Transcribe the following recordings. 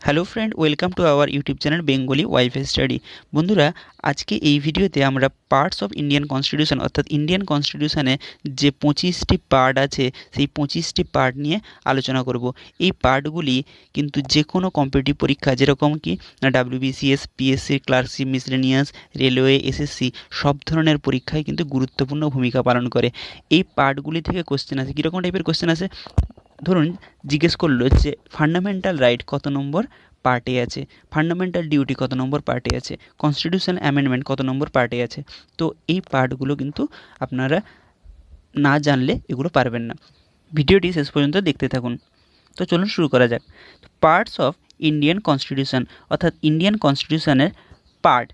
Hello friend, welcome to our YouTube channel Bengali wifi study. বন্ধুরা, আজকে এই ভিডিওতে আমরা পার্টস অফ ইন্ডিয়ান কনস্টিটিউশন অর্থাৎ ইন্ডিয়ান কনস্টিটিউশনে যে 25টি পার্ট আছে সেই 25টি পার্ট নিয়ে আলোচনা করব। এই পার্টগুলি কিন্তু যে কোনো কম্পিটিটিভ পরীক্ষা যেরকম কি WBCS, PSC, clerkship, miscellaneous, railway, SSC সব ধরনের পরীক্ষায় কিন্তু গুরুত্বপূর্ণ ভূমিকা পালন করে। এই পার্টগুলি থেকে কোশ্চেন আসে। কীরকম টাইপের কোশ্চেন আসে? ধরুন জিজ্ঞেস করলো যে ফান্ডামেন্টাল রাইট কত নম্বর পার্টে আছে, ফান্ডামেন্টাল ডিউটি কত নম্বর পার্টে আছে, কনস্টিটিউশনাল অ্যামেন্ডমেন্ট কত নম্বর পার্টে আছে। তো এই পার্টগুলো কিন্তু আপনারা না জানলে এগুলো পারবেন না। ভিডিওটি শেষ পর্যন্ত দেখতে থাকুন। তো চলুন শুরু করা যাক। পার্টস অফ ইন্ডিয়ান কনস্টিটিউশন অর্থাৎ ইন্ডিয়ান কনস্টিটিউশনের পার্ট।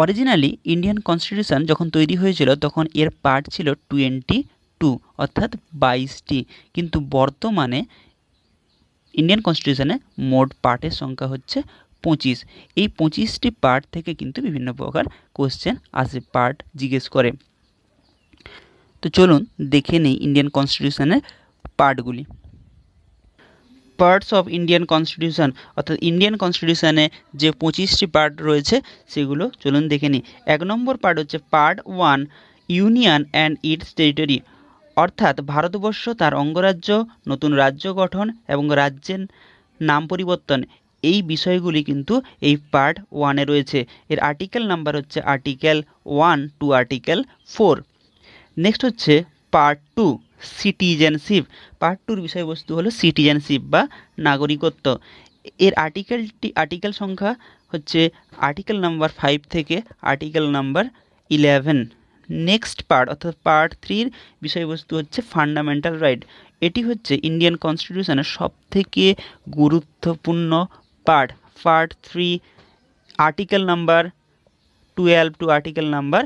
অরিজিনালি ইন্ডিয়ান কনস্টিটিউশন যখন তৈরি হয়েছিল তখন এর পার্ট ছিল 22 অর্থাৎ 22টি, কিন্তু বর্তমানে ইন্ডিয়ান কনস্টিটিউশনে মোট পার্টের সংখ্যা হচ্ছে 25। এই 25টি পার্ট থেকে কিন্তু বিভিন্ন প্রকার কোশ্চেন আসে, পার্ট জিজ্ঞেস করে। তো চলুন দেখে নিই ইন্ডিয়ান কনস্টিটিউশনের পার্টগুলি। পার্টস অফ ইন্ডিয়ান কনস্টিটিউশন অর্থাৎ ইন্ডিয়ান কনস্টিটিউশনে যে 25টি পার্ট রয়েছে সেগুলো চলুন দেখে নিই। 1 নম্বর পার্ট হচ্ছে part 1, union and its territory, অর্থাৎ ভারতবর্ষ, তার অঙ্গরাজ্য, নতুন রাজ্য গঠন এবং রাজ্যের নাম পরিবর্তন। এই বিষয়গুলি কিন্তু এই পার্ট 1-এ রয়েছে। এর আর্টিকেল নাম্বার হচ্ছে আর্টিকেল 1 টু আর্টিকেল 4। নেক্সট হচ্ছে পার্ট 2, সিটিজেনশিপ। পার্ট 2-র বিষয়বস্তু হলো সিটিজেনশিপ বা নাগরিকত্ব। এর আর্টিকেল সংখ্যা হচ্ছে আর্টিকেল নাম্বার 5 থেকে আর্টিকেল নাম্বার 11। নেক্সট পার্ট অর্থাৎ পার্ট 3-র বিষয়বস্তু হচ্ছে ফান্ডামেন্টাল রাইট। এটি হচ্ছে ইন্ডিয়ান কনস্টিটিউশনের সবথেকে গুরুত্বপূর্ণ part. Part 3 article number 12 to article number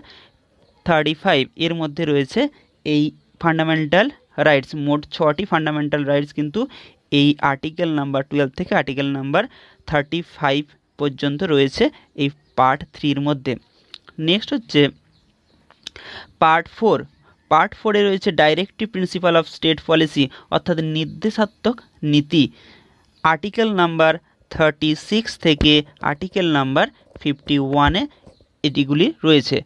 35 এর মধ্যে রয়েছে এই ফান্ডামেন্টাল রাইটস। মোট 6টি ফান্ডামেন্টাল রাইটস কিন্তু এই আর্টিকেল নাম্বার 12 থেকে আর্টিকেল নাম্বার 35 পর্যন্ত রয়েছে এই পার্ট 3-র মধ্যে। নেক্সট হচ্ছে পার্ট 4। পার্ট 4-এ রয়েছে directive principle of state policy অর্থাৎ নির্দেশাত্মক নীতি। আর্টিকেল নাম্বার 36 থেকে আর্টিকেল নাম্বার 51-এ এটিগুলি রয়েছে।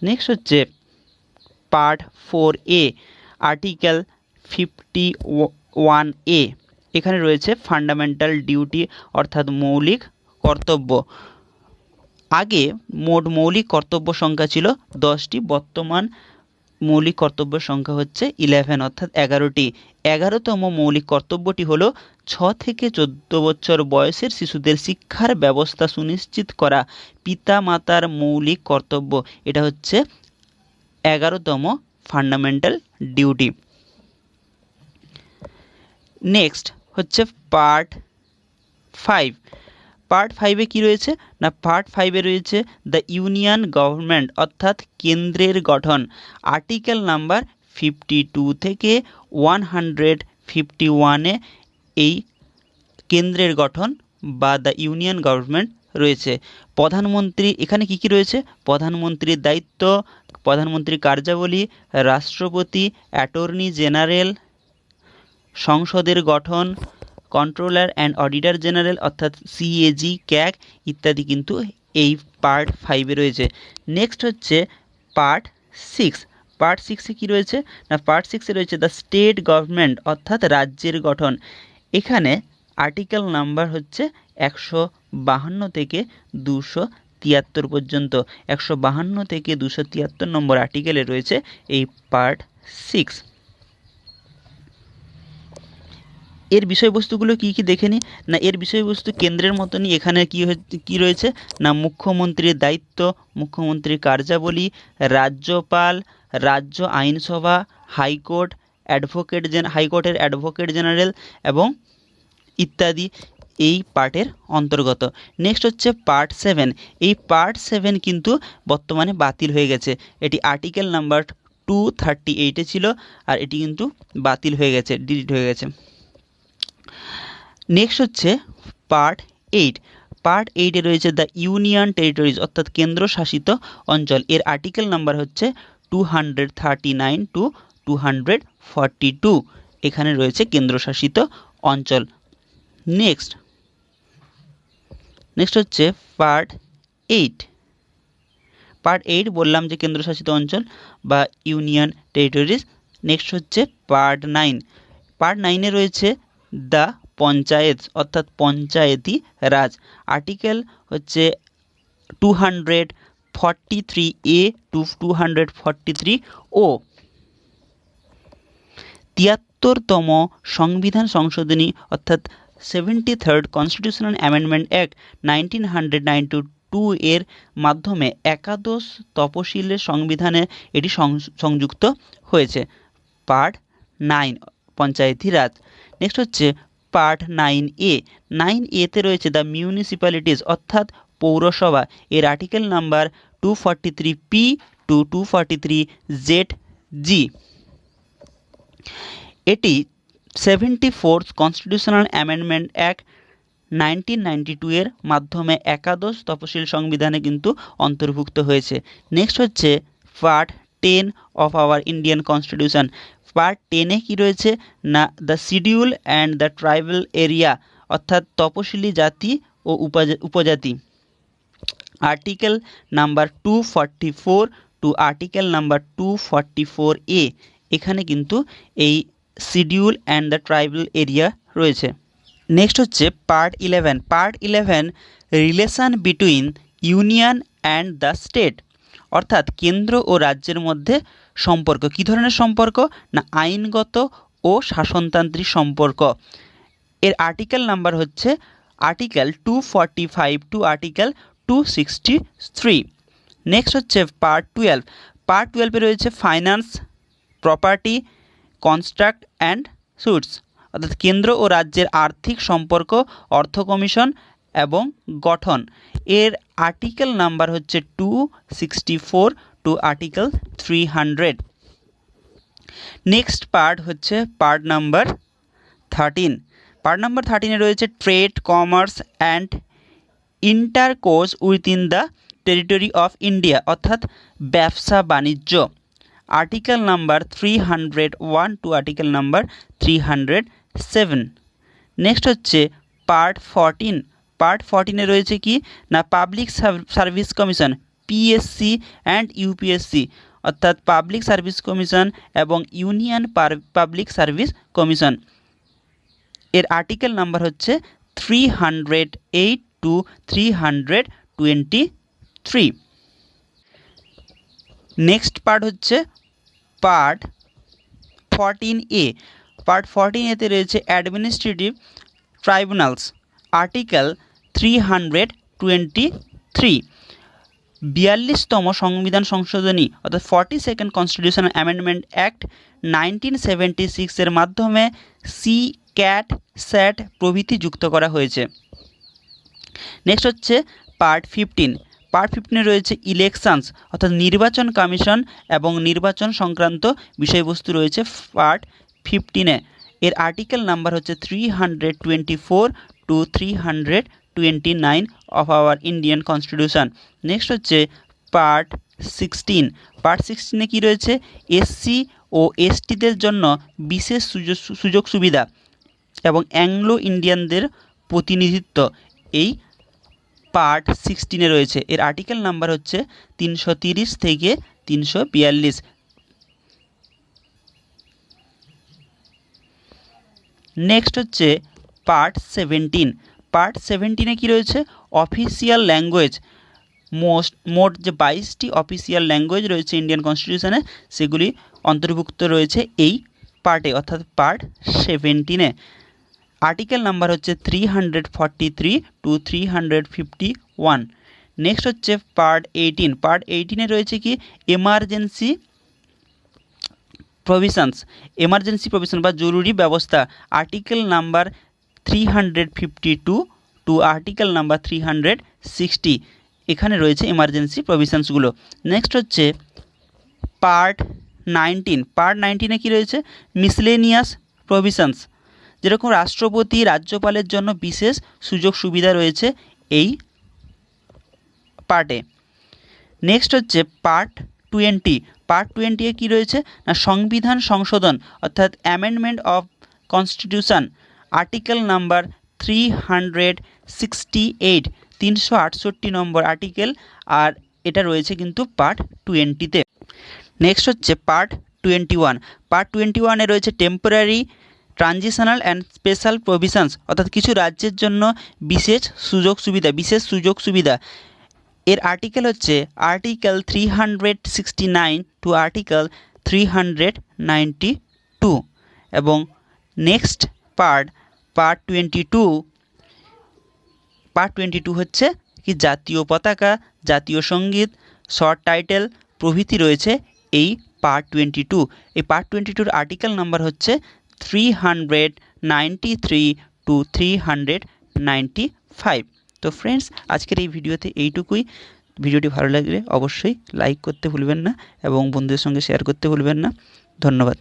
নেক্সট হচ্ছে পার্ট 4A, আর্টিকেল 51A। এখানে রয়েছে ফান্ডামেন্টাল ডিউটি অর্থাৎ মৌলিক কর্তব্য। আগে মোট মৌলিক কর্তব্য সংখ্যা ছিল 10টি, বর্তমান মৌলিক কর্তব্যের সংখ্যা হচ্ছে 11 অর্থাৎ 11টি। 11তম মৌলিক কর্তব্যটি হলো 6 থেকে 14 বছর বয়সের শিশুদের শিক্ষার ব্যবস্থা সুনিশ্চিত করা পিতা মাতার মৌলিক কর্তব্য। এটা হচ্ছে 11তম ফান্ডামেন্টাল ডিউটি। নেক্সট হচ্ছে পার্ট 5। পার্ট 5-এ কী রয়েছে না, পার্ট 5-এ রয়েছে দ্য ইউনিয়ন গভর্নমেন্ট অর্থাৎ কেন্দ্রের গঠন। আর্টিকেল নাম্বার 52 থেকে 151-এ এই কেন্দ্রের গঠন বা দ্য ইউনিয়ন গভর্নমেন্ট রয়েছে। প্রধানমন্ত্রী, এখানে কি কি রয়েছে? প্রধানমন্ত্রীর দায়িত্ব, প্রধানমন্ত্রীর কার্যাবলী, রাষ্ট্রপতি, অ্যাটর্নি জেনারেল, সংসদের গঠন, কন্ট্রোলার অ্যান্ড অডিটর জেনারেল অর্থাৎ সিএজি, ক্যাগ ইত্যাদি কিন্তু এই পার্ট 5-এ রয়েছে। নেক্সট হচ্ছে পার্ট 6। পার্ট 6-এ কী রয়েছে না, পার্ট 6-এ রয়েছে দ্য স্টেট গভর্নমেন্ট অর্থাৎ রাজ্যের গঠন। এখানে আর্টিকেল নাম্বার হচ্ছে 152 থেকে 273 পর্যন্ত। 152 থেকে 273 নম্বর আর্টিকেলে রয়েছে এই পার্ট 6। এর বিষয়বস্তুগুলো কী কী দেখে নিই না, এর বিষয়বস্তু কেন্দ্রের মতনই এখানে কী রয়েছে না, মুখ্যমন্ত্রীর দায়িত্ব, মুখ্যমন্ত্রীর কার্যাবলী, রাজ্যপাল, রাজ্য আইনসভা, হাইকোর্ট, হাইকোর্টের অ্যাডভোকেট জেনারেল এবং ইত্যাদি এই পার্টের অন্তর্গত। নেক্সট হচ্ছে পার্ট 7। এই পার্ট 7 কিন্তু বর্তমানে বাতিল হয়ে গেছে। এটি আর্টিকেল নাম্বার 238-এ ছিল আর এটি কিন্তু বাতিল হয়ে গেছে, ডিলিট হয়ে গেছে। নেক্সট হচ্ছে পার্ট 8। পার্ট 8-এ রয়েছে দ্য ইউনিয়ন টেরিটরিজ অর্থাৎ কেন্দ্রশাসিত অঞ্চল। এর আর্টিকেল নাম্বার হচ্ছে 239 টু 242। এখানে রয়েছে কেন্দ্রশাসিত অঞ্চল। নেক্সট নেক্সট হচ্ছে পার্ট 8। পার্ট 8 বললাম যে কেন্দ্রশাসিত অঞ্চল বা ইউনিয়ন টেরিটরিজ। নেক্সট হচ্ছে পার্ট 9। পার্ট 9-এ রয়েছে দ্য পঞ্চায়েত অর্থাৎ পঞ্চায়েতি রাজ। আর্টিকেল হচ্ছে 243A টু 243O। 73তম সংবিধান সংশোধনী অর্থাৎ 73rd কনস্টিটিউশনাল অ্যামেন্ডমেন্ট অ্যাক্ট 1992 এর মাধ্যমে একাদশ তপশিলের সংবিধানে এটি সংযুক্ত হয়েছে। পার্ট 9 পঞ্চায়েতি রাজ। নেক্সট হচ্ছে পার্ট 9A। 9A-তে রয়েছে দ্য মিউনিসিপ্যালিটিস অর্থাৎ পৌরসভা। এর article number 243P two 243ZG। এটি 74th কনস্টিটিউশনাল অ্যামেন্ডমেন্ট অ্যাক্ট 1992 এর মাধ্যমে একাদশ তফসিল সংবিধানে কিন্তু অন্তর্ভুক্ত হয়েছে। নেক্সট হচ্ছে part 10 of our Indian constitution. Part 10-এ কী রয়েছে না the schedule and the tribal area অর্থাৎ তপশিলি জাতি ও উপজাতি। Article number 244 to article number 244A। এখানে কিন্তু এই schedule and the tribal area রয়েছে। নেক্সট হচ্ছে part 11। Part 11 relation between union and the state অর্থাৎ কেন্দ্র ও রাজ্যের মধ্যে সম্পর্ক। কী ধরনের সম্পর্ক না আইনগত ও শাসনতান্ত্রিক সম্পর্ক। এর আর্টিকেল নাম্বার হচ্ছে আর্টিকেল 245 টু আর্টিকেল 263। নেক্সট হচ্ছে পার্ট 12। পার্ট 12-এ রয়েছে finance, property, construct and suits অর্থাৎ কেন্দ্র ও রাজ্যের আর্থিক সম্পর্ক, অর্থ কমিশন এবং গঠন। এর আর্টিকেল নাম্বার হচ্ছে 264 টু আর্টিকেল 300। নেক্সট পার্ট হচ্ছে পার্ট নাম্বার 13। পার্ট নাম্বার 13-এ রয়েছে trade, commerce and intercourse within the territory of India অর্থাৎ ব্যবসা বাণিজ্য। Article number 301 to article number 307। Next হচ্ছে পার্ট 14। পার্ট 14-এ রয়েছে কি না public service commission PSC and UPSC অর্থাৎ পাবলিক সার্ভিস কমিশন এবং ইউনিয়ন পাবলিক সার্ভিস কমিশন। এর আর্টিকেল নাম্বার হচ্ছে 308 টু 323। নেক্সট পার্ট হচ্ছে পার্ট 14A। পার্ট 14A-তে রয়েছে অ্যাডমিনিস্ট্রেটিভ ট্রাইব্যুনালস। আর্টিকেল 323। 42তম সংবিধান সংশোধনী অর্থাৎ 42nd কনস্টিটিউশনাল অ্যামেন্ডমেন্ট অ্যাক্ট 1976 এর মাধ্যমে সি, ক্যাট, স্যাট প্রভৃতি যুক্ত করা হয়েছে। নেক্সট হচ্ছে পার্ট 15। পার্ট 15-এ রয়েছে ইলেকশনস অর্থাৎ নির্বাচন কমিশন এবং নির্বাচন সংক্রান্ত বিষয়বস্তু রয়েছে পার্ট 15-এ। এর আর্টিকেল নাম্বার হচ্ছে 324 to 329 of our Indian constitution. Next হচ্ছে পার্ট 16। পার্ট 16-এ কী রয়েছে এসসি ও এসটিদের জন্য বিশেষ সুযোগ সুবিধা এবং অ্যাংলো ইন্ডিয়ানদের প্রতিনিধিত্ব এই পার্ট 16-এ রয়েছে। এর আর্টিকেল নাম্বার হচ্ছে 330 থেকে 342। নেক্সট হচ্ছে পার্ট 17। পার্ট 17-এ কী রয়েছে অফিসিয়াল ল্যাঙ্গুয়েজ। মোট যে 22টি অফিসিয়াল ল্যাঙ্গুয়েজ রয়েছে ইন্ডিয়ান কনস্টিটিউশনে সেগুলি অন্তর্ভুক্ত রয়েছে এই পার্টে অর্থাৎ পার্ট 17-এ। আর্টিকেল নাম্বার হচ্ছে 343 টু 351। নেক্সট হচ্ছে পার্ট 18। পার্ট 18-এ রয়েছে কি এমার্জেন্সি প্রভিশনস। এমার্জেন্সি প্রভিশন বা জরুরি ব্যবস্থা। Article number 352 to article number 360 এখানে রয়েছে এমার্জেন্সি প্রভিশনসগুলো। নেক্সট হচ্ছে পার্ট 19। পার্ট 19-এ কী রয়েছে মিসলেনিয়াস প্রভিশনস যেরকম রাষ্ট্রপতি রাজ্যপালের জন্য বিশেষ সুযোগ সুবিধা রয়েছে এই পার্টে। নেক্সট হচ্ছে পার্ট 20। পার্ট 20-এ কী রয়েছে না সংবিধান সংশোধন অর্থাৎ amendment of constitution. Article number 368 368 number article, আর এটা রয়েছে কিন্তু পার্ট 20-তে। নেক্সট হচ্ছে পার্ট 21। পার্ট 21-এ রয়েছে temporary, transitional and special provisions, অর্থাৎ কিছু রাজ্যের জন্য বিশেষ সুযোগ সুবিধা। এর আর্টিকেল হচ্ছে আর্টিকেল 369 টু আর্টিকেল 392। এবং নেক্সট পার্ট 22 হচ্ছে কি জাতীয় পতাকা, জাতীয় সঙ্গীত, শর্ট টাইটেল প্রভৃতি রয়েছে এই পার্ট 22। এই পার্ট 22-র আর্টিকেল নাম্বার হচ্ছে 393 টু 395। তো ফ্রেন্ডস, আজকের এই ভিডিওতে এইটুকুই। ভিডিওটি ভালো লাগলে অবশ্যই লাইক করতে ভুলবেন না এবং বন্ধুদের সঙ্গে শেয়ার করতে ভুলবেন না। ধন্যবাদ।